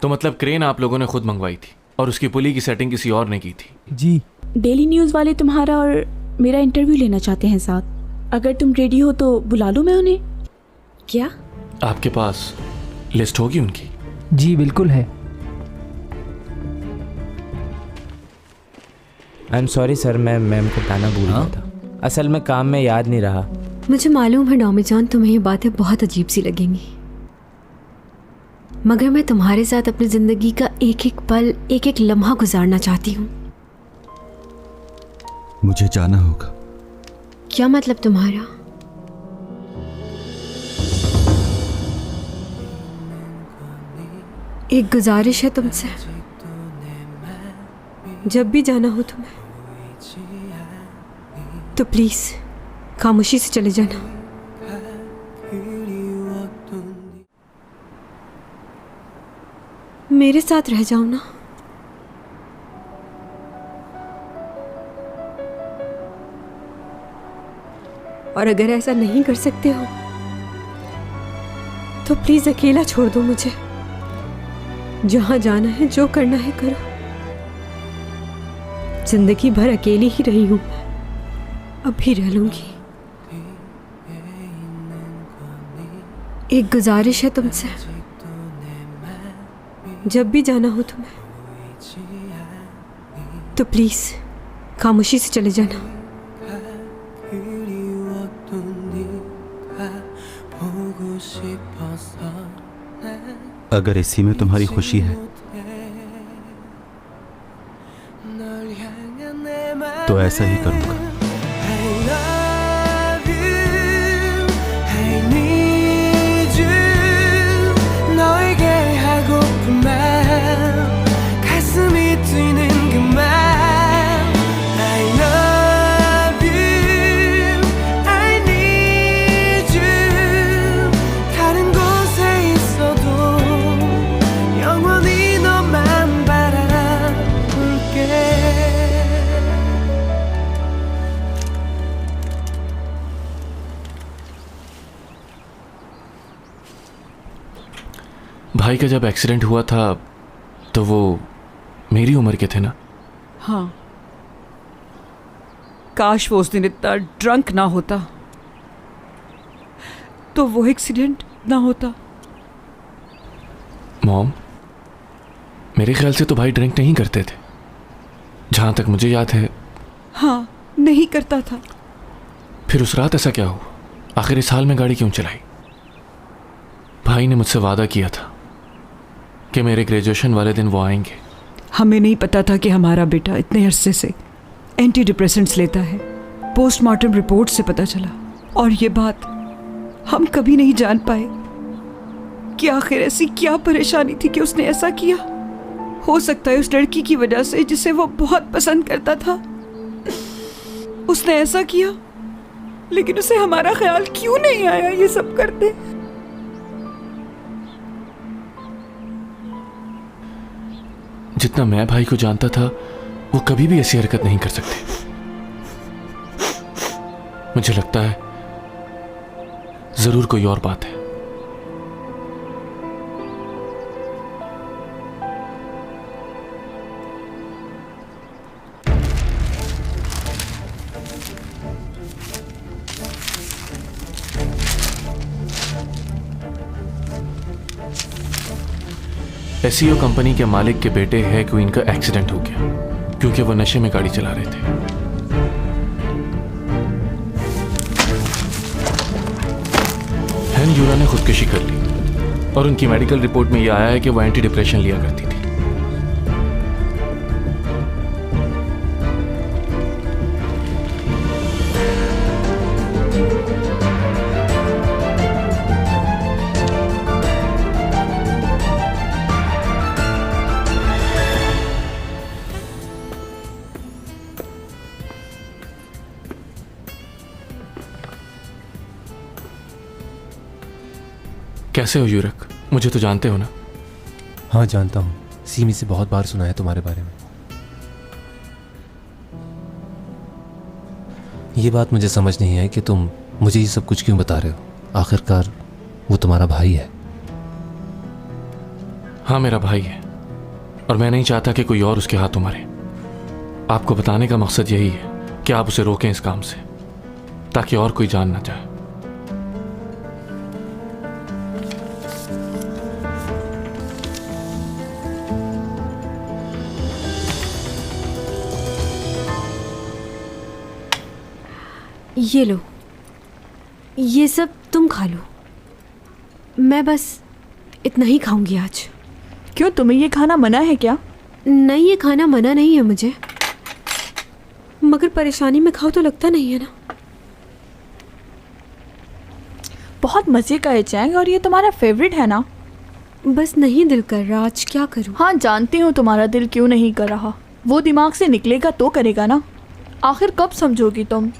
तो मतलब क्रेन आप लोगों ने खुद मंगवाई थी और उसकी पुली की सेटिंग किसी और ने की थी? जी। डेली न्यूज़ वाले तुम्हारा और मेरा इंटरव्यू लेना चाहते हैं साथ। अगर तुम रेडी हो तो बुला लो मैं उन्हें। क्या? आपके पास लिस्ट होगी उनकी? जी बिल्कुल है। आई एम सॉरी सर, मैं मैम को बताना भूल गया था। असल में काम में याद नहीं रहा। मुझे मालूम है डॉमी जॉन, तुम्हें ये बातें बहुत अजीब सी लगेंगी, मगर मैं तुम्हारे साथ अपनी जिंदगी का एक एक पल, एक एक लम्हा गुजारना चाहती हूँ। मुझे जाना होगा। क्या मतलब तुम्हारा? एक गुजारिश है तुमसे, जब भी जाना हो तुम्हें तो प्लीज खामोशी से चले जाना। मेरे साथ रह जाओ ना। और अगर ऐसा नहीं कर सकते हो तो प्लीज अकेला छोड़ दो मुझे। जहां जाना है, जो करना है करो। जिंदगी भर अकेली ही रही हूं, अब भी रह लूंगी। एक गुजारिश है तुमसे, जब भी जाना हो तुम्हें तो प्लीज खामोशी से चले जाना। अगर इसी में तुम्हारी खुशी है तो ऐसा ही करूंगा। भाई का जब एक्सीडेंट हुआ था तो वो मेरी उम्र के थे ना? हाँ, काश वो उस दिन इतना ड्रंक ना होता तो वो एक्सीडेंट ना होता। मॉम, मेरे ख्याल से तो भाई ड्रिंक नहीं करते थे, जहां तक मुझे याद है। हाँ, नहीं करता था। फिर उस रात ऐसा क्या हुआ? आखिर इस हाल में गाड़ी क्यों चलाई? भाई ने मुझसे वादा किया था कि मेरे ग्रेजुएशन वाले दिन वो आएंगे। हमें नहीं पता था कि हमारा बेटा इतने अरसे से एंटी डिप्रेसेंट्स लेता है। पोस्टमार्टम रिपोर्ट से पता चला, और ये बात हम कभी नहीं जान पाए कि आखिर ऐसी क्या परेशानी थी कि उसने ऐसा किया। हो सकता है उस लड़की की वजह से जिसे वो बहुत पसंद करता था उसने ऐसा किया, लेकिन उसे हमारा ख्याल क्यों नहीं आया ये सब करते। जितना मैं भाई को जानता था वो कभी भी ऐसी हरकत नहीं कर सकते। मुझे लगता है जरूर कोई और बात है। एसईओ कंपनी के मालिक के बेटे है क्वीन का एक्सीडेंट हो गया क्योंकि वो नशे में गाड़ी चला रहे थे। हैन यूरा ने खुदकुशी कर ली और उनकी मेडिकल रिपोर्ट में यह आया है कि वो एंटी डिप्रेशन लिया करती थी। कैसे हो यूरक? मुझे तो जानते हो ना? हाँ जानता हूँ, सीमी से बहुत बार सुना है तुम्हारे बारे में। ये बात मुझे समझ नहीं है कि तुम मुझे ये सब कुछ क्यों बता रहे हो। आखिरकार वो तुम्हारा भाई है। हाँ, मेरा भाई है और मैं नहीं चाहता कि कोई और उसके हाथों मरे। आपको बताने का मकसद यही है कि आप उसे रोकें इस काम से, ताकि और कोई जान ना जाए। ये लो, ये सब तुम खा लो, मैं बस इतना ही खाऊंगी आज। क्यों, तुम्हें ये खाना मना है क्या? नहीं, ये खाना मना नहीं है मुझे, मगर परेशानी में खाओ तो लगता नहीं है ना। बहुत मज़े का है चैंग, और ये तुम्हारा फेवरेट है ना? बस नहीं दिल कर रहा, आज क्या करूं। हाँ, जानती हूँ तुम्हारा दिल क्यों नहीं कर रहा। वो दिमाग से निकलेगा तो करेगा ना। आखिर कब समझोगी तुम?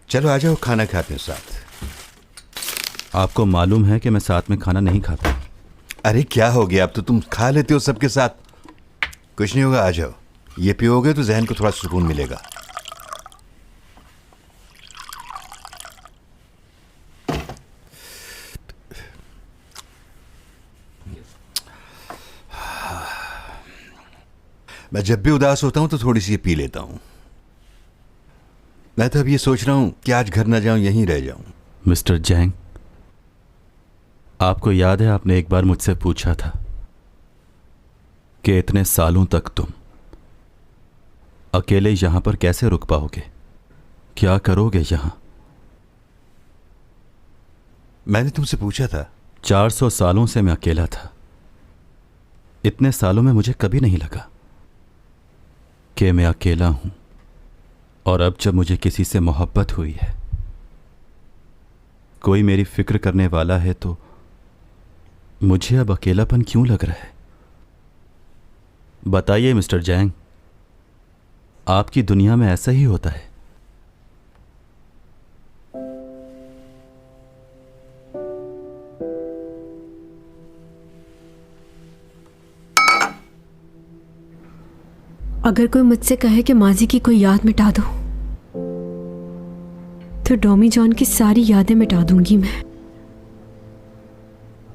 चलो आ जाओ, खाना खाते हैं साथ। आपको मालूम है कि मैं साथ में खाना नहीं खाता। अरे क्या हो गया, अब तो तुम खा लेते हो सबके साथ। कुछ नहीं होगा, आ जाओ। ये पियोगे तो जहन को थोड़ा सुकून मिलेगा। मैं जब भी उदास होता हूं तो थोड़ी सी ये पी लेता हूं। मैं तो अब ये सोच रहा हूं कि आज घर ना जाऊं, यहीं रह जाऊं। मिस्टर जैंग, आपको याद है आपने एक बार मुझसे पूछा था कि इतने सालों तक तुम अकेले यहां पर कैसे रुक पाओगे, क्या करोगे यहां? मैंने तुमसे पूछा था। 400 सालों से मैं अकेला था। इतने सालों में मुझे कभी नहीं लगा कि मैं अकेला हूं, और अब जब मुझे किसी से मोहब्बत हुई है, कोई मेरी फिक्र करने वाला है, तो मुझे अब अकेलापन क्यों लग रहा है? बताइए मिस्टर जैंग, आपकी दुनिया में ऐसा ही होता है? अगर कोई मुझसे कहे कि माजी की कोई याद मिटा दो, तो डॉमी जॉन की सारी यादें मिटा दूंगी। मैं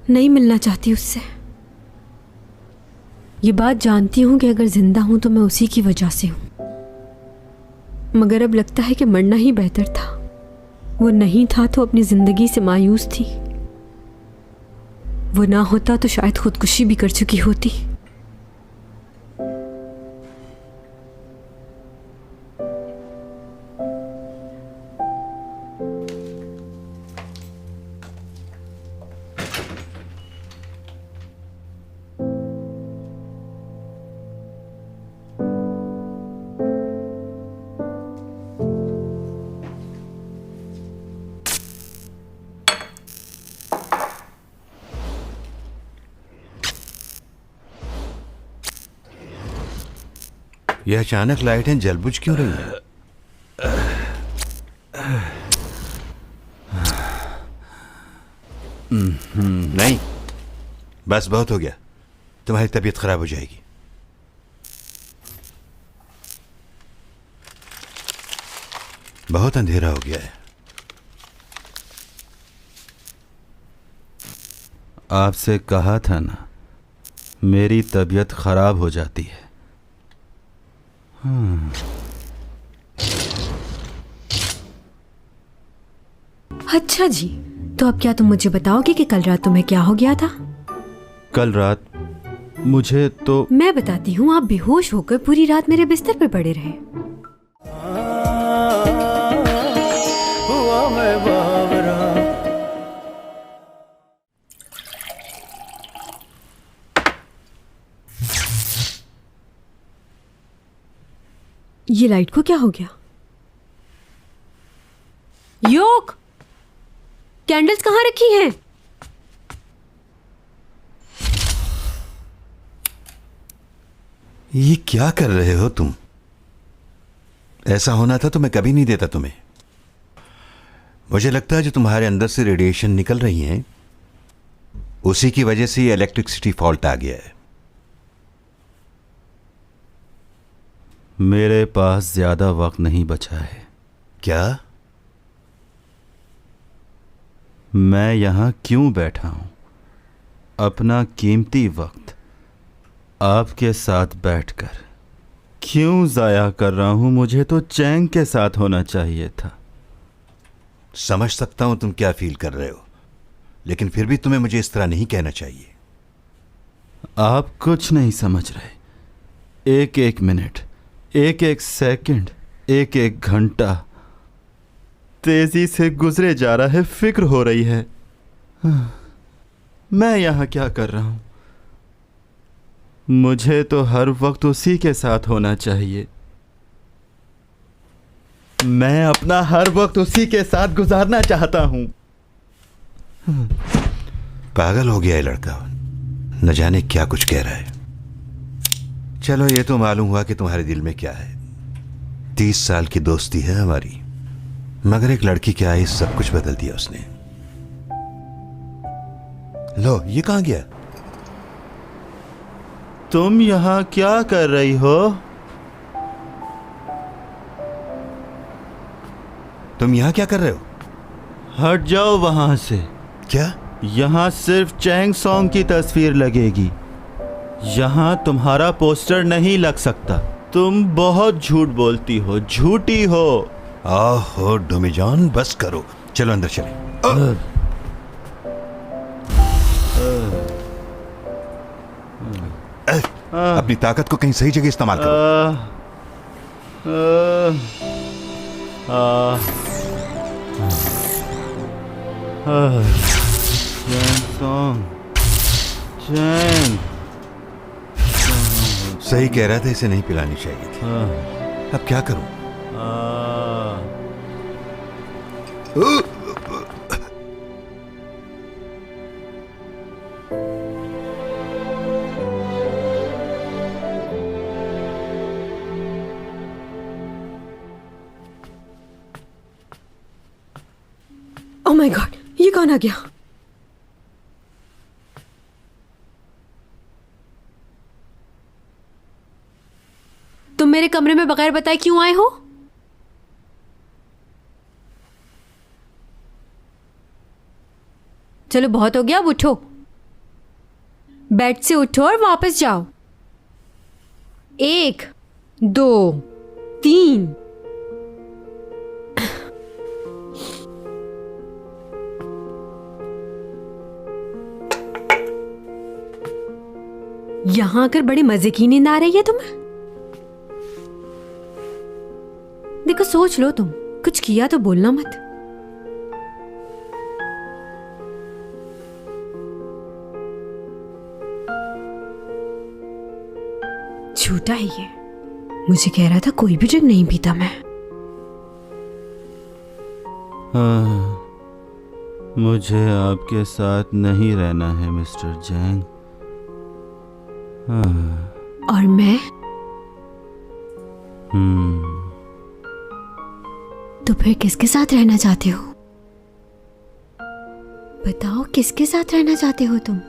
नहीं मिलना चाहती उससे। ये बात जानती हूं कि अगर जिंदा हूं तो मैं उसी की वजह से हूं, मगर अब लगता है कि मरना ही बेहतर था। वो नहीं था तो अपनी जिंदगी से मायूस थी। वो ना होता तो शायद खुदकुशी भी कर चुकी होती। यह अचानक लाइटें जलबुझ क्यों रही हैं? नहीं, बस बहुत हो गया। तुम्हारी तबीयत खराब हो जाएगी। बहुत अंधेरा हो गया है। आपसे कहा था ना, मेरी तबीयत खराब हो जाती है। अच्छा जी, तो अब क्या तुम मुझे बताओगे कि कल रात तुम्हें क्या हो गया था? कल रात मुझे तो मैं बताती हूँ। आप बेहोश होकर पूरी रात मेरे बिस्तर पर पड़े रहे। ये लाइट को क्या हो गया? योक, कैंडल्स कहाँ रखी हैं? ये क्या कर रहे हो तुम? ऐसा होना था तो मैं कभी नहीं देता तुम्हें। मुझे लगता है जो तुम्हारे अंदर से रेडिएशन निकल रही हैं, उसी की वजह से ये इलेक्ट्रिसिटी फॉल्ट आ गया है। मेरे पास ज्यादा वक्त नहीं बचा है। क्या? मैं यहाँ क्यों बैठा हूँ? अपना कीमती वक्त आपके साथ बैठकर क्यों ज़ाया कर रहा हूँ? मुझे तो चैंग के साथ होना चाहिए था। समझ सकता हूं तुम क्या फील कर रहे हो, लेकिन फिर भी तुम्हें मुझे इस तरह नहीं कहना चाहिए। आप कुछ नहीं समझ रहे। एक एक मिनट, एक एक सेकंड, एक एक घंटा तेजी से गुजरे जा रहा है। फिक्र हो रही है मैं यहाँ क्या कर रहा हूँ? मुझे तो हर वक्त उसी के साथ होना चाहिए। मैं अपना हर वक्त उसी के साथ गुजारना चाहता हूँ। पागल हो गया ये लड़का, न जाने क्या कुछ कह रहा है। चलो, ये तो मालूम हुआ कि तुम्हारे दिल में क्या है। 30 साल की दोस्ती है हमारी, मगर एक लड़की के आए सब कुछ बदल दिया उसने। लो, ये कहां गया? तुम यहाँ क्या कर रही हो? तुम यहां क्या कर रहे हो? हट जाओ वहां से। क्या? यहाँ सिर्फ चैंग सॉन्ग की तस्वीर लगेगी। यहाँ तुम्हारा पोस्टर नहीं लग सकता। तुम बहुत झूठ बोलती हो, झूठी हो। आहो डोमिजान, बस करो, चलो अंदर चलें। अपनी ताकत को कहीं सही जगह इस्तेमाल करो। चैंग सही कह रहा था, इसे नहीं पिलानी चाहिए थी। अब क्या करूं? ओह माय गॉड, ये कौन आ गया? तुम मेरे कमरे में बगैर बताए क्यों आए हो? चलो बहुत हो गया, अब उठो। बेड से उठो और वापस जाओ। 1 2 3। यहां आकर बड़ी मजे की नींद आ रही है तुम्हें? देखो, सोच लो, तुम कुछ किया तो बोलना मत। झूठा है ये। मुझे कह रहा था कोई भी ड्रिंक नहीं पीता मैं। मुझे आपके साथ नहीं रहना है मिस्टर जैंग। और मैं? तो फिर किसके साथ रहना चाहते हो? बताओ, किसके साथ रहना चाहते हो तुम?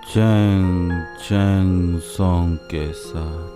चैंग सॉन्ग के साथ।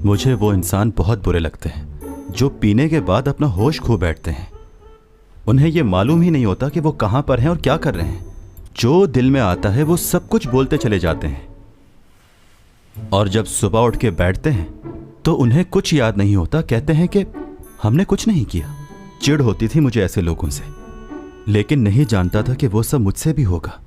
मुझे वो इंसान बहुत बुरे लगते हैं जो पीने के बाद अपना होश खो बैठते हैं। उन्हें ये मालूम ही नहीं होता कि वो कहां पर हैं और क्या कर रहे हैं। जो दिल में आता है वो सब कुछ बोलते चले जाते हैं और जब सुबह उठ के बैठते हैं तो उन्हें कुछ याद नहीं होता। कहते हैं कि हमने कुछ नहीं किया। चिढ़ होती थी मुझे ऐसे लोगों से, लेकिन नहीं जानता था कि वो सब मुझसे भी होगा।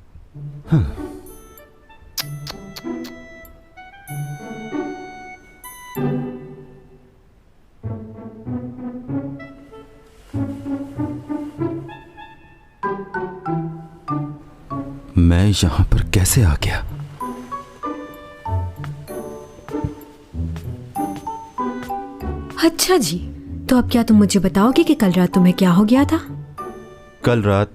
मैं यहां पर कैसे आ गया? अच्छा जी, तो अब क्या तुम मुझे बताओगे कि कल रात तुम्हें क्या हो गया था? कल रात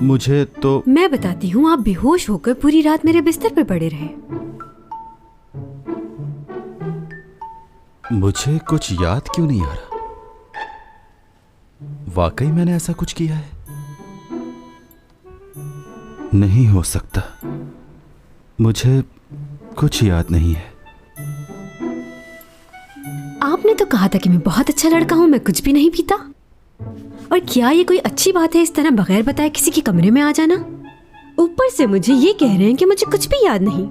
मुझे तो मैं बताती हूँ। आप बेहोश होकर पूरी रात मेरे बिस्तर पर पड़े रहे। मुझे कुछ याद क्यों नहीं आ रहा? वाकई मैंने ऐसा कुछ किया है? नहीं हो सकता, मुझे कुछ याद नहीं है। आपने तो कहा था कि मैं बहुत अच्छा लड़का हूँ, मैं कुछ भी नहीं पीता। और क्या ये कोई अच्छी बात है इस तरह बगैर बताए किसी के कमरे में आ जाना? ऊपर से मुझे ये कह रहे हैं कि मुझे कुछ भी याद नहीं।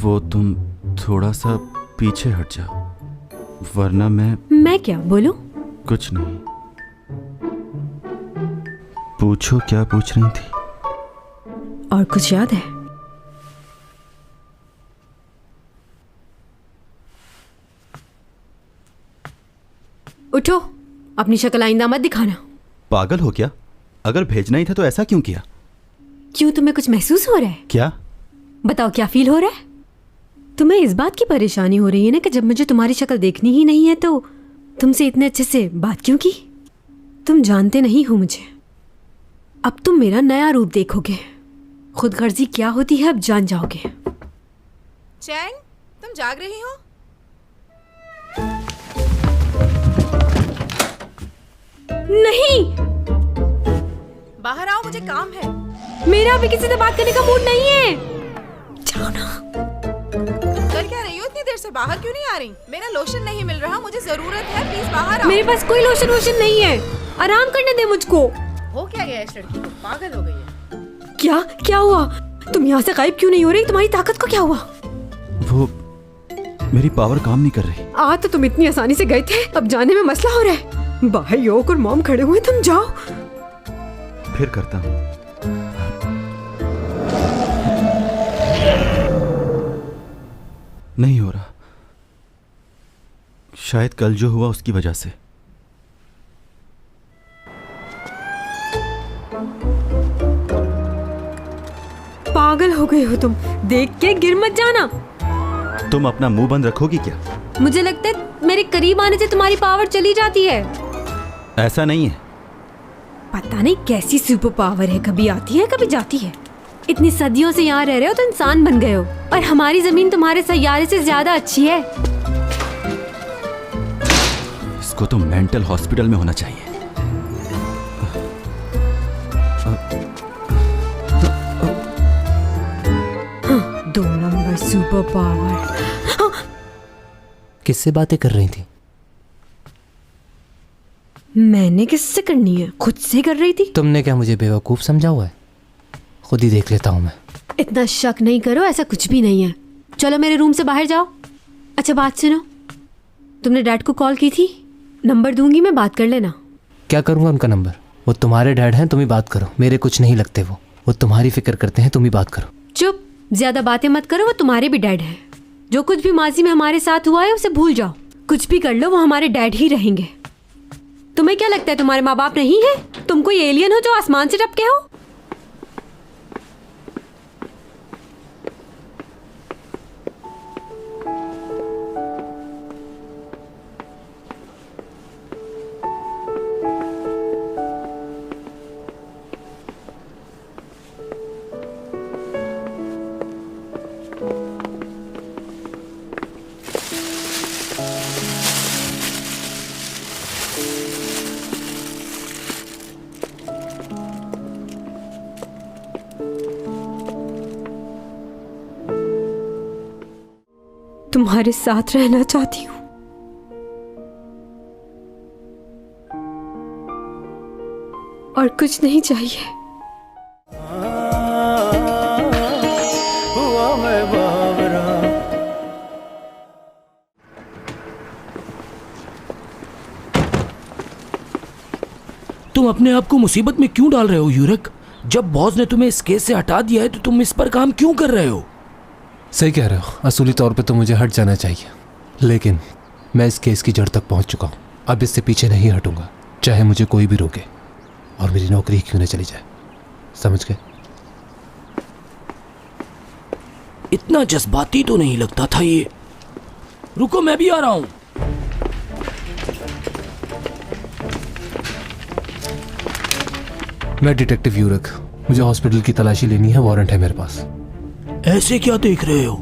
वो तुम थोड़ा सा पीछे हट जाओ, वरना मैं क्या बोलूं? कुछ नहीं। पूछो, क्या पूछ रही थी? और कुछ याद है? उठो, अपनी शक्ल आइंदा मत दिखाना। पागल हो क्या? अगर भेजना ही था तो ऐसा क्यों किया? क्यों, तुम्हें कुछ महसूस हो रहा है? क्या? बताओ, क्या फील हो रहा है? तुम्हें इस बात की परेशानी हो रही है ना कि जब मुझे तुम्हारी शक्ल देखनी ही नहीं है तो तुमसे इतने अच्छे से बात क्यों की? तुम जानते नहीं हो मुझे। अब तुम मेरा नया रूप देखोगे। खुदगर्जी क्या होती है अब जान जाओगे। चैंग, तुम जाग रही हो? नहीं, बाहर आओ, मुझे काम है। मेरा अभी किसी से बात करने का मूड नहीं है। जाओ ना। कर क्या रही हो इतनी देर से? बाहर क्यों नहीं आ रही? मेरा लोशन नहीं मिल रहा, मुझे जरूरत है, प्लीज बाहर आओ। मेरे पास कोई लोशन वोशन नहीं है। आराम करने दे मुझको। हो क्या गया इस लड़की को? पागल हो गई है। क्या क्या हुआ? तुम यहाँ से गायब क्यों नहीं हो रही? तुम्हारी ताकत को क्या हुआ? वो मेरी पावर काम नहीं कर रही। आज तो तुम इतनी आसानी से गए थे, अब जाने में मसला हो रहा है। भाई योग और मॉम खड़े हुए, तुम जाओ। फिर करता हूँ। नहीं हो रहा, शायद कल जो हुआ उसकी वजह से। पागल हो गए हो तुम। देख के गिर मत जाना। तुम अपना मुंह बंद रखोगी क्या? मुझे लगता है मेरे करीब आने से तुम्हारी पावर चली जाती है। ऐसा नहीं है। पता नहीं कैसी सुपर पावर है, कभी आती है कभी जाती है। इतनी सदियों से यहाँ रह रहे हो तो इंसान बन गए हो, और हमारी जमीन तुम्हारे सैयारे से ज्यादा अच्छी है। इसको तो मेंटल हॉस्पिटल में होना चाहिए। 2 नंबर सुपर पावर। किससे बातें कर रही थी? मैंने किससे करनी है? खुद से कर रही थी। तुमने क्या मुझे बेवकूफ़ समझा हुआ है? खुद ही देख लेता हूँ मैं। इतना शक नहीं करो, ऐसा कुछ भी नहीं है। चलो मेरे रूम से बाहर जाओ। अच्छा बात सुनो, तुमने डैड को कॉल की थी? नंबर दूंगी मैं, बात कर लेना। क्या करूँगा उनका नंबर? वो तुम्हारे डैड हैं, तुम ही बात करो। मेरे कुछ नहीं लगते वो तुम्हारी फिक्र करते हैं, तुम ही बात करो। चुप, ज्यादा बातें मत करो। वो तुम्हारे भी डैड हैं। जो कुछ भी माजी में हमारे साथ हुआ है उसे भूल जाओ। कुछ भी कर लो, वो हमारे डैड ही रहेंगे। तुम्हें क्या लगता है तुम्हारे माँ बाप नहीं है? तुम कोई एलियन हो जो आसमान से टपके हो? तुम्हारे साथ रहना चाहती हूँ। और कुछ नहीं चाहिए। तुम अपने आप को मुसीबत में क्यों डाल रहे हो यूरक? जब बॉस ने तुम्हें इस केस से हटा दिया है तो तुम इस पर काम क्यों कर रहे हो? सही कह रहे हो, असूली तौर पे तो मुझे हट जाना चाहिए, लेकिन मैं इस केस की जड़ तक पहुंच चुका हूं। अब इससे पीछे नहीं हटूंगा, चाहे मुझे कोई भी रोके और मेरी नौकरी क्यों न चली जाए। समझ गए? इतना जज्बाती तो नहीं लगता था ये। रुको, मैं भी आ रहा हूं। मैं डिटेक्टिव यूरक, मुझे हॉस्पिटल की तलाशी लेनी है, वारंट है मेरे पास। ऐसे क्या देख रहे हो?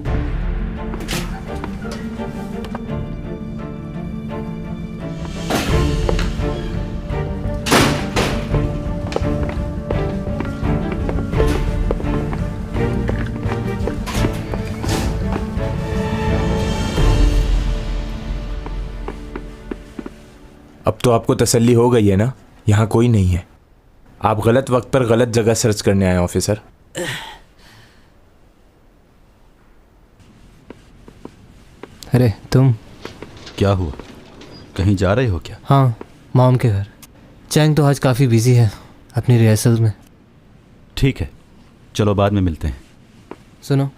अब तो आपको तसल्ली हो गई है ना, यहाँ कोई नहीं है। आप गलत वक्त पर गलत जगह सर्च करने आए ऑफिसर। अरे तुम क्या हुआ, कहीं जा रहे हो क्या? हाँ, मॉम के घर। चैंग तो आज काफ़ी बिजी है अपनी रिहर्सल में। ठीक है, चलो बाद में मिलते हैं। सुनो,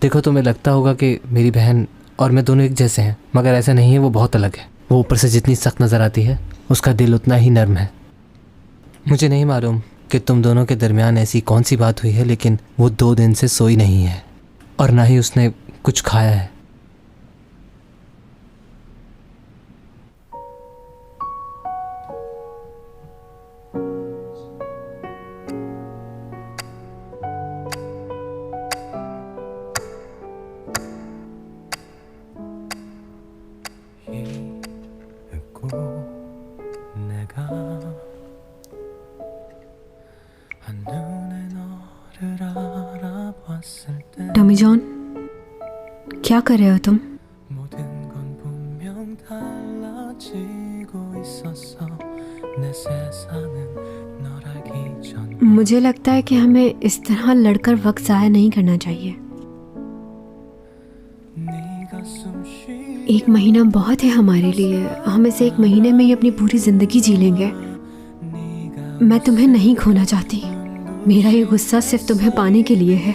देखो तुम्हें लगता होगा कि मेरी बहन और मैं दोनों एक जैसे हैं, मगर ऐसा नहीं है, वो बहुत अलग है। वो ऊपर से जितनी सख्त नज़र आती है, उसका दिल उतना ही नर्म है। मुझे नहीं मालूम कि तुम दोनों के दरमियान ऐसी कौन सी बात हुई है, लेकिन वो 2 दिन से सोई नहीं है और ना ही उसने कुछ खाया है। टॉमी जॉन, क्या कर रहे हो तुम? मुझे लगता है कि हमें इस तरह लड़कर वक्त ज़ाया नहीं करना चाहिए। 1 महीना बहुत है हमारे लिए। हम इसे 1 महीने में ही अपनी पूरी ज़िंदगी जी लेंगे। मैं तुम्हें नहीं खोना चाहती। मेरा ये गुस्सा सिर्फ तुम्हें पाने के लिए है।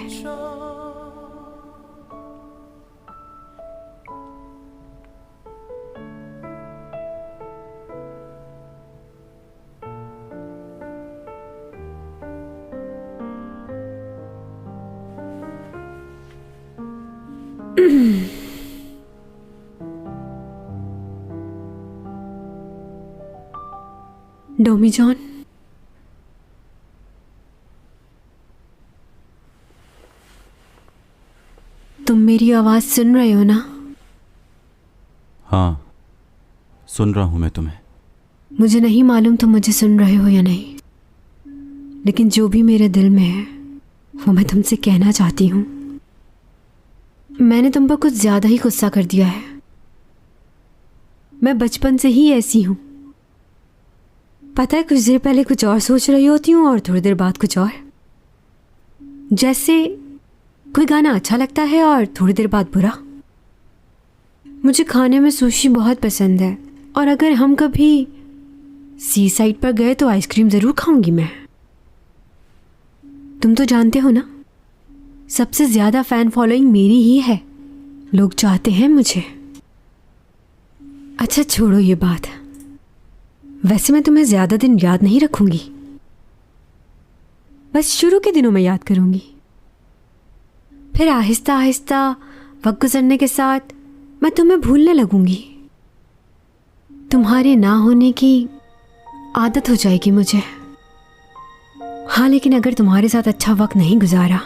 डोमी जॉन, तुम मेरी आवाज सुन रहे हो ना? हाँ, सुन रहा हूं मैं तुम्हें। मुझे नहीं मालूम तुम मुझे सुन रहे हो या नहीं, लेकिन जो भी मेरे दिल में है वो मैं तुमसे कहना चाहती हूँ। मैंने तुम पर कुछ ज्यादा ही गुस्सा कर दिया है। मैं बचपन से ही ऐसी हूँ। पता है, कुछ देर पहले कुछ और सोच रही होती हूँ और थोड़ी देर बाद कुछ और। जैसे कोई गाना अच्छा लगता है और थोड़ी देर बाद बुरा। मुझे खाने में सुशी बहुत पसंद है और अगर हम कभी सी साइड पर गए तो आइसक्रीम ज़रूर खाऊंगी मैं। तुम तो जानते हो ना, सबसे ज़्यादा फ़ैन फॉलोइंग मेरी ही है। लोग चाहते हैं मुझे। अच्छा छोड़ो ये बात। वैसे मैं तुम्हें ज़्यादा दिन याद नहीं रखूंगी, बस शुरू के दिनों में याद करूंगी। फिर आहिस्ता आहिस्ता वक्त गुजरने के साथ मैं तुम्हें भूलने लगूंगी। तुम्हारे ना होने की आदत हो जाएगी मुझे। हाँ, लेकिन अगर तुम्हारे साथ अच्छा वक्त नहीं गुजारा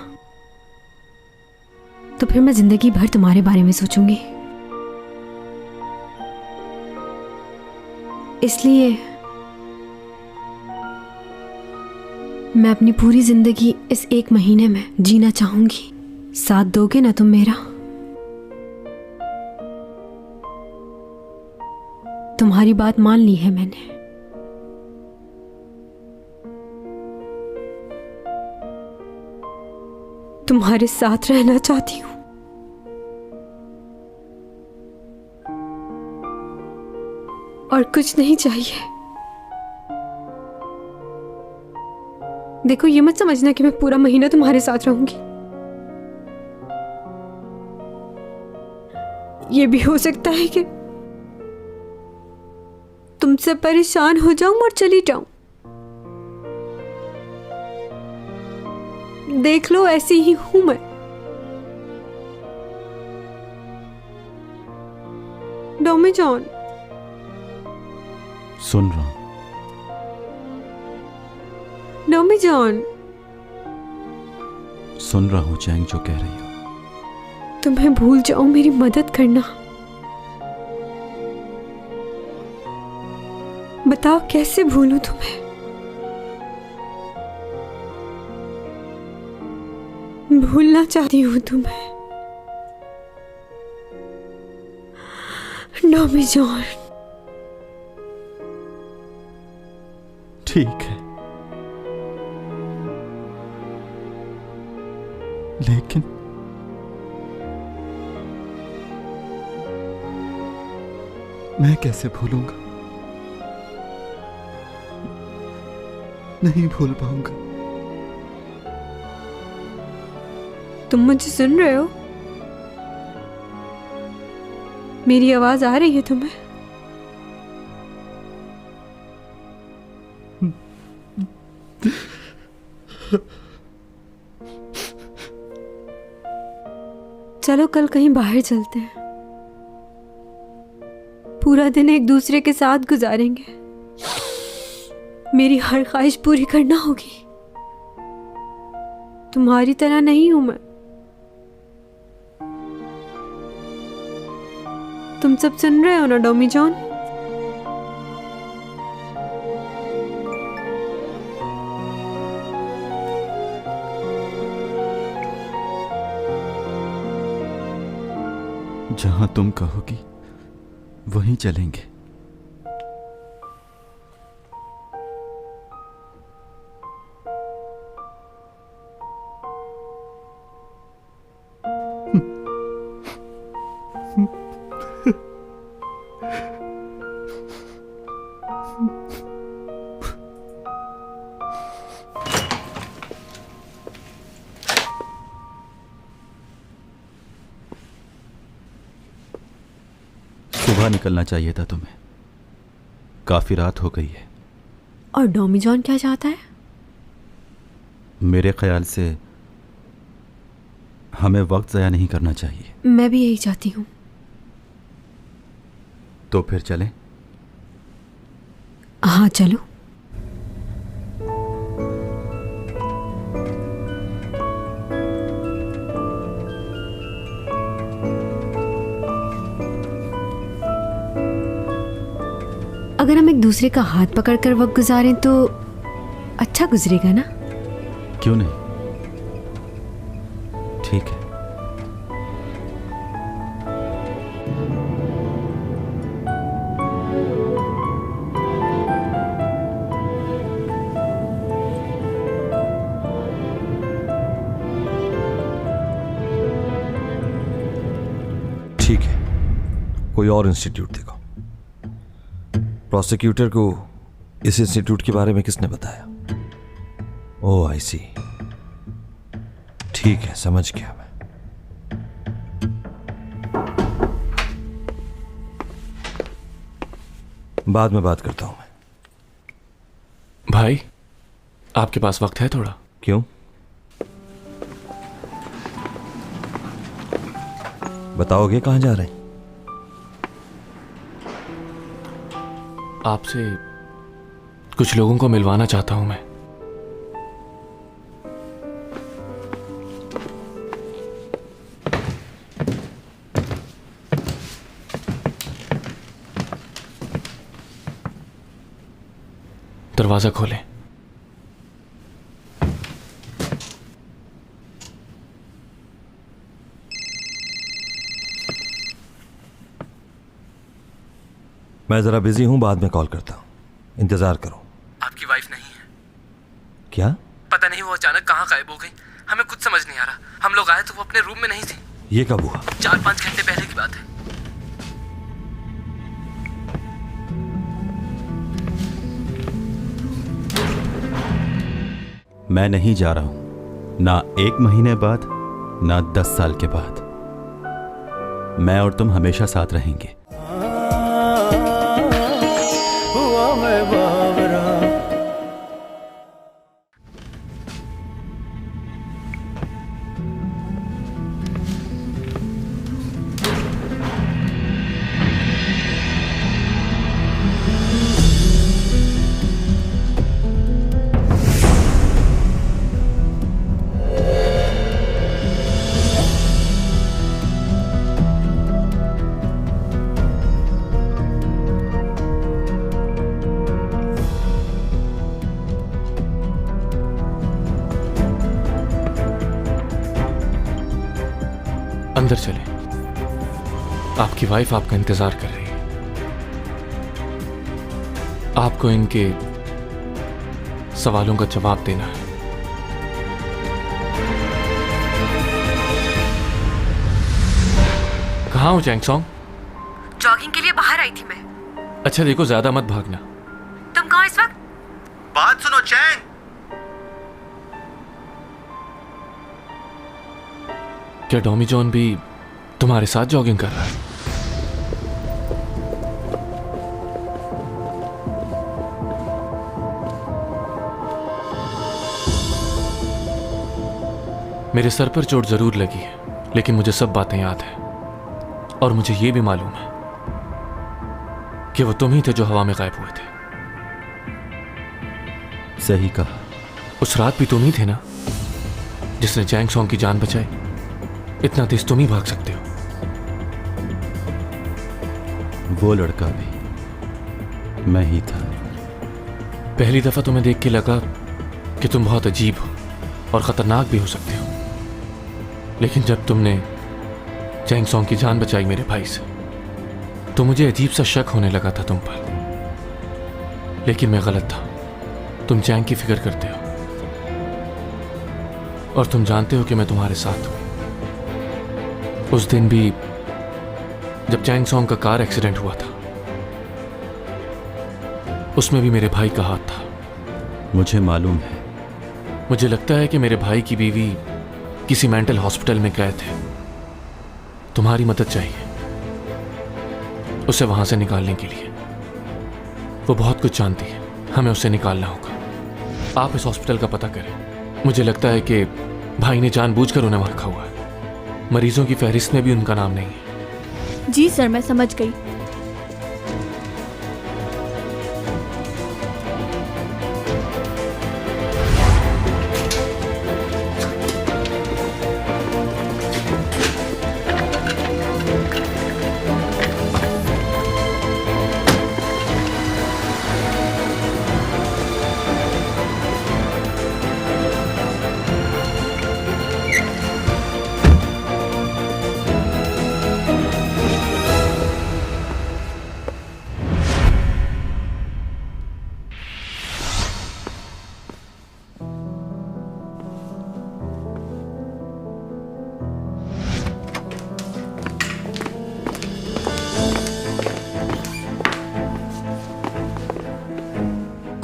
तो फिर मैं जिंदगी भर तुम्हारे बारे में सोचूंगी। इसलिए मैं अपनी पूरी जिंदगी इस 1 महीने में जीना चाहूंगी। साथ दोगे ना तुम मेरा? तुम्हारी बात मान ली है मैंने। तुम्हारे साथ रहना चाहती हूँ। और कुछ नहीं चाहिए। देखो, ये मत समझना कि मैं पूरा महीना तुम्हारे साथ रहूंगी। ये भी हो सकता है कि तुमसे परेशान हो जाऊं और चली जाऊं। देख लो, ऐसी ही हूं मैं। डोमी जॉन, सुन रहा हूं। डॉमी जॉन, सुन रहा हूं चैंग जो कह रही हो। तुम्हें भूल जाओ, मेरी मदद करना। बताओ कैसे भूलूं तुम्हें? भूलना चाहती हूँ तुम्हें डॉमी जॉन। ठीक है, लेकिन मैं कैसे भूलूंगा? नहीं भूल पाऊंगा। तुम मुझे सुन रहे हो? मेरी आवाज आ रही है तुम्हें? चलो कल कहीं बाहर चलते हैं, पूरा दिन एक दूसरे के साथ गुजारेंगे। मेरी हर ख्वाहिश पूरी करना होगी। तुम्हारी तरह नहीं हूं मैं। तुम सब सुन रहे हो ना डॉमी जॉन? जहां तुम कहोगी वहीं चलेंगे। सुबह निकलना चाहिए था तुम्हें, काफी रात हो गई है। और डॉमी जॉन क्या चाहता है? मेरे ख्याल से हमें वक्त ज़ाया नहीं करना चाहिए। मैं भी यही चाहती हूँ। तो फिर चलें? हाँ चलो। अगर हम एक दूसरे का हाथ पकड़कर वक्त गुजारें तो अच्छा गुजरेगा ना? क्यों नहीं, ठीक है। ठीक है, कोई और इंस्टीट्यूट देखो। प्रोसिक्यूटर को इस इंस्टीट्यूट के बारे में किसने बताया? ओह आई सी, ठीक है, समझ गया मैं। बाद में बात करता हूं मैं। भाई, आपके पास वक्त है थोड़ा? क्यों? बताओगे कहां जा रहे हैं? आपसे कुछ लोगों को मिलवाना चाहता हूं मैं। दरवाजा खोलें। मैं जरा बिजी हूं, बाद में कॉल करता हूं, इंतजार करो। आपकी वाइफ नहीं है? क्या? पता नहीं वो अचानक कहाँ गायब हो गई, हमें कुछ समझ नहीं आ रहा। हम लोग आए तो वो अपने रूम में नहीं थी। ये कब हुआ? 4-5 घंटे पहले की बात है। मैं नहीं जा रहा हूं, ना 1 महीने बाद, ना 10 साल के बाद। मैं और तुम हमेशा साथ रहेंगे। अंदर चले, आपकी वाइफ आपका इंतजार कर रही है। आपको इनके सवालों का जवाब देना है। कहाँ हो चैंगसोंग? जॉगिंग के लिए बाहर आई थी मैं। अच्छा देखो, ज्यादा मत भागना। तुम कहाँ इस वक्त? बात सुनो चैंग। क्या टॉमी जॉन भी तुम्हारे साथ जॉगिंग कर रहा है? मेरे सर पर चोट जरूर लगी है, लेकिन मुझे सब बातें याद है। और मुझे यह भी मालूम है कि वो तुम ही थे जो हवा में गायब हुए थे। सही कहा। उस रात भी तुम ही थे ना जिसने चैंगसोंग की जान बचाई। इतना तेज तुम ही भाग सकते हो। वो लड़का भी मैं ही था। पहली दफा तुम्हें देख के लगा कि तुम बहुत अजीब हो और खतरनाक भी हो सकते हो, लेकिन जब तुमने चैंगसोंग की जान बचाई मेरे भाई से, तो मुझे अजीब सा शक होने लगा था तुम पर। लेकिन मैं गलत था। तुम चैंग की फिक्र करते हो और तुम जानते हो कि मैं तुम्हारे साथ हूं। उस दिन भी जब चैंगसोंग का कार एक्सीडेंट हुआ था, उसमें भी मेरे भाई का हाथ था। मुझे मालूम है। मुझे लगता है कि मेरे भाई की बीवी किसी मेंटल हॉस्पिटल में कैद है। तुम्हारी मदद चाहिए उसे वहां से निकालने के लिए। वो बहुत कुछ जानती है, हमें उसे निकालना होगा। आप इस हॉस्पिटल का पता करें। मुझे लगता है कि भाई ने जानबूझकर उन्हें वहां रखा हुआ है। मरीजों की फहरिस्त में भी उनका नाम नहीं है। जी सर, मैं समझ गई।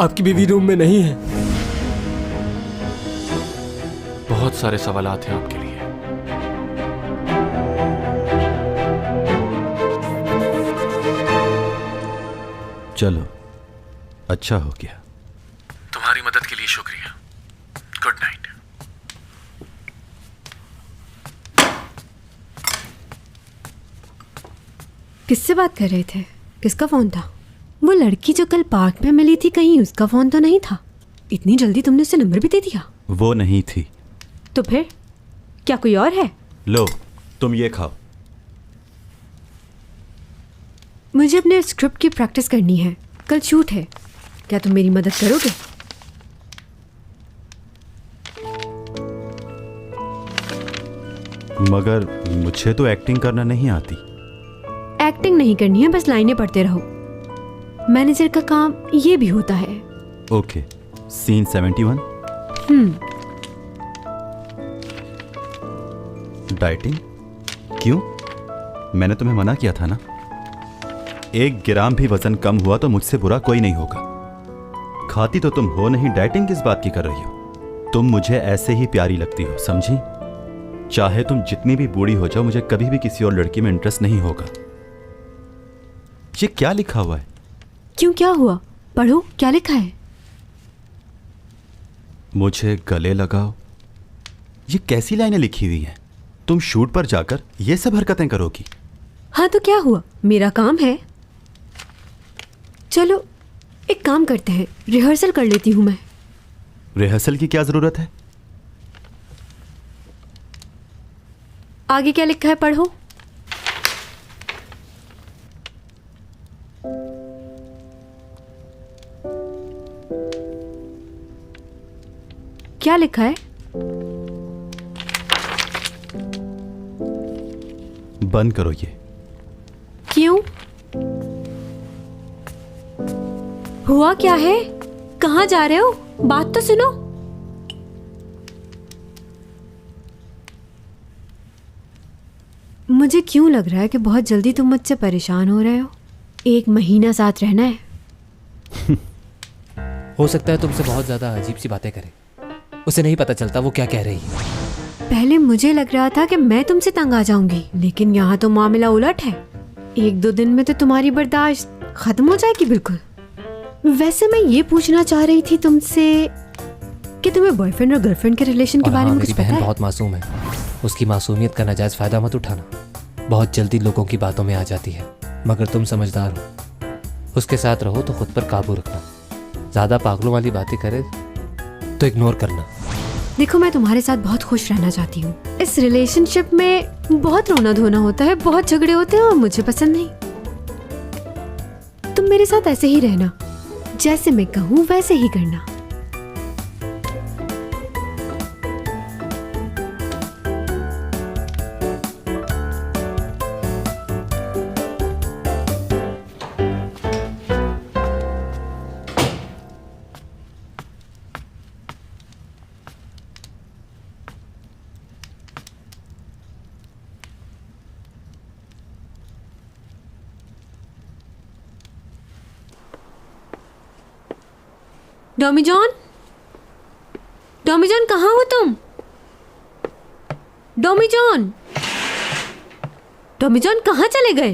आपकी बीवी रूम में नहीं है। बहुत सारे सवालात हैं आपके लिए। चलो, अच्छा हो गया। तुम्हारी मदद के लिए शुक्रिया। Good night. किससे बात कर रहे थे? किसका फोन था? वो लड़की जो कल पार्क में मिली थी, कहीं उसका फोन तो नहीं था? इतनी जल्दी तुमने उसे नंबर भी दे दिया? वो नहीं थी। तो फिर क्या कोई और है? लो, तुम ये खाओ। मुझे अपने स्क्रिप्ट की प्रैक्टिस करनी है, कल शूट है। क्या तुम मेरी मदद करोगे? मगर मुझे तो एक्टिंग करना नहीं आती। एक्टिंग नहीं करनी है, बस लाइनें पढ़ते रहो। मैनेजर का काम ये भी होता है। Okay, scene 71। डाइटिंग? क्यों? मैंने तुम्हें मना किया था ना। 1 ग्राम भी वजन कम हुआ तो मुझसे बुरा कोई नहीं होगा। खाती तो तुम हो नहीं, डाइटिंग किस बात की कर रही हो? तुम मुझे ऐसे ही प्यारी लगती हो, समझी? चाहे तुम जितनी भी बूढ़ी हो जाओ, मुझे कभी भी किसी और लड़की में इंटरेस्ट नहीं होगा। ये क्या लिखा हुआ है? क्यों, क्या हुआ? पढ़ो, क्या लिखा है? मुझे गले लगाओ। ये कैसी लाइनें लिखी हुई हैं? तुम शूट पर जाकर ये सब हरकतें करोगी? हाँ तो क्या हुआ, मेरा काम है। चलो एक काम करते हैं, रिहर्सल कर लेती हूँ मैं। रिहर्सल की क्या जरूरत है? आगे क्या लिखा है पढ़ो। क्या लिखा है? बंद करो ये। क्यों? हुआ क्या है? कहाँ जा रहे हो? बात तो सुनो। मुझे क्यों लग रहा है कि बहुत जल्दी तुम मुझसे परेशान हो रहे हो। 1 महीना साथ रहना है। हो सकता है तुमसे बहुत ज़्यादा अजीब सी बातें करे, उसे नहीं पता चलता वो क्या कह रही है। पहले मुझे लग रहा था कि मैं तुमसे तंग आ जाऊंगी, लेकिन यहाँ तो मामला उलट है। 1-2 दिन में तो तुम्हारी बर्दाश्त खत्म हो जाएगी बिल्कुल। वैसे मैं ये पूछना चाह रही थी तुमसे कि तुम्हें बॉयफ्रेंड और गर्लफ्रेंड के रिलेशन के बारे में कुछ पता है? बहुत मासूम है, उसकी मासूमियत का नाजायज फायदा मत उठाना। बहुत जल्दी लोगों की बातों में आ जाती है, मगर तुम समझदार हो, उसके साथ रहो तो खुद पर काबू रखना। ज्यादा पागलों वाली बातें करे तो इग्नोर करना। देखो, मैं तुम्हारे साथ बहुत खुश रहना चाहती हूँ। इस रिलेशनशिप में बहुत रोना धोना होता है, बहुत झगड़े होते हैं और मुझे पसंद नहीं। तुम मेरे साथ ऐसे ही रहना, जैसे मैं कहूँ वैसे ही करना। डॉमी जॉन, डॉमी जॉन, कहाँ हो तुम? डॉमी जॉन, डॉमी जॉन कहाँ चले गए?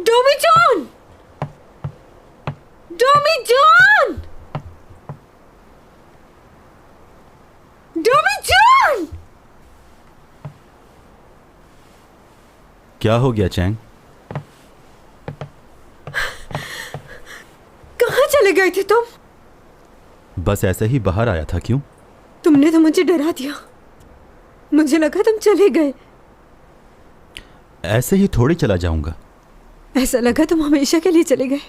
डॉमी जॉन, डॉमी जॉन, डॉमी जॉन। क्या हो गया चैंग? कहाँ चले गए थे तुम? बस ऐसे ही बाहर आया था। क्यों? तुमने तो मुझे डरा दिया, मुझे लगा तुम चले गए। ऐसे ही थोड़ी चला जाऊंगा। ऐसा लगा तुम हमेशा के लिए चले गए।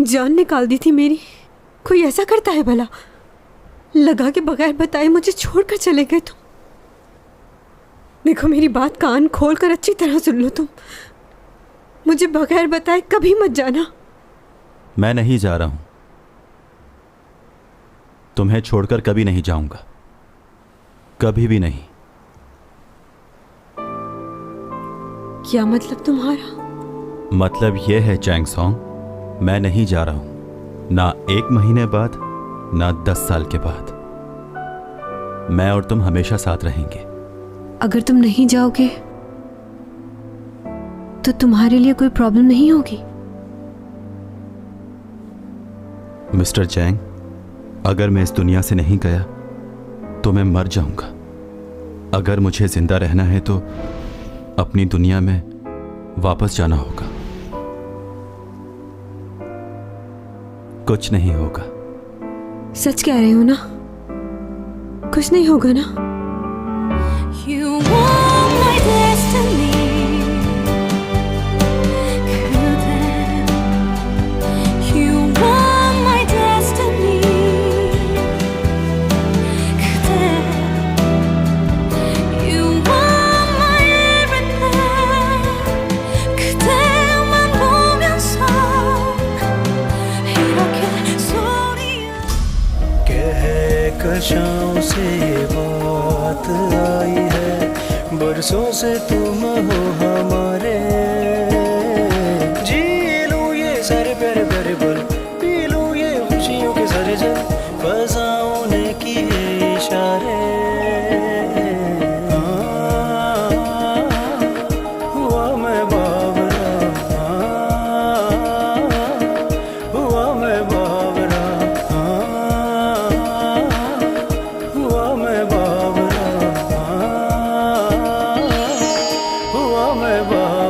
जान निकाल दी थी मेरी। कोई ऐसा करता है भला? लगा कि बगैर बताए मुझे छोड़कर चले गए तुम। देखो, मेरी बात कान खोल कर अच्छी तरह सुन लो। तुम मुझे बगैर बताए कभी मत जाना। मैं नहीं जा रहा हूं, तुम्हें छोड़कर कभी नहीं जाऊंगा, कभी भी नहीं। क्या मतलब तुम्हारा? मतलब यह है चैंग सॉन्ग, मैं नहीं जा रहा हूं, ना 1 महीने बाद, ना 10 साल के बाद। मैं और तुम हमेशा साथ रहेंगे। अगर तुम नहीं जाओगे तो तुम्हारे लिए कोई प्रॉब्लम नहीं होगी? मिस्टर चैंग, अगर मैं इस दुनिया से नहीं गया तो मैं मर जाऊंगा। अगर मुझे जिंदा रहना है तो अपनी दुनिया में वापस जाना होगा। कुछ नहीं होगा। सच कह रहे हो ना? कुछ नहीं होगा ना? You are my destiny. You are my destiny. You are my everything. 그대만 보면서 이렇게 소리야. Kahkashan से बात आई है, बरसों से तुम हो हमारे। जी लूं ये सारे प्यारे प्यारे पल, पी लूं ये खुशियों के सारे जल, फसाओं ने किए इशारे। हुआ मैं बावरा, हुआ मैं बावरा, हुआ मैं बावरा, हुआ मैं बावरा।